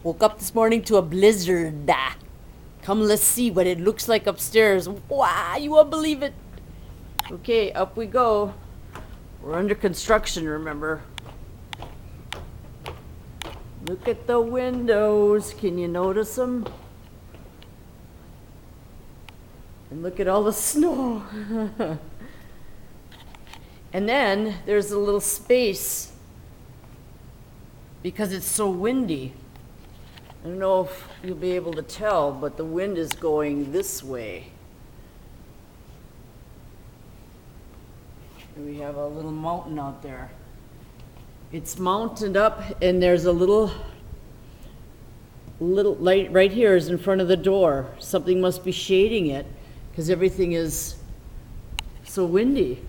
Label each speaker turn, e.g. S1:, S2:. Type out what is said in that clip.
S1: Woke up this morning to a blizzard. Come, let's see what it looks like upstairs. Wow, you won't believe it. Okay, up we go. We're under construction, remember. Look at the windows. Can you notice them? And look at all the snow. And then there's a little space because it's so windy. I don't know if you'll be able to tell, but the wind is going this way. And we have a little mountain out there. It's mounted up, and there's a little light right here is in front of the door. Something must be shading it because everything is so windy.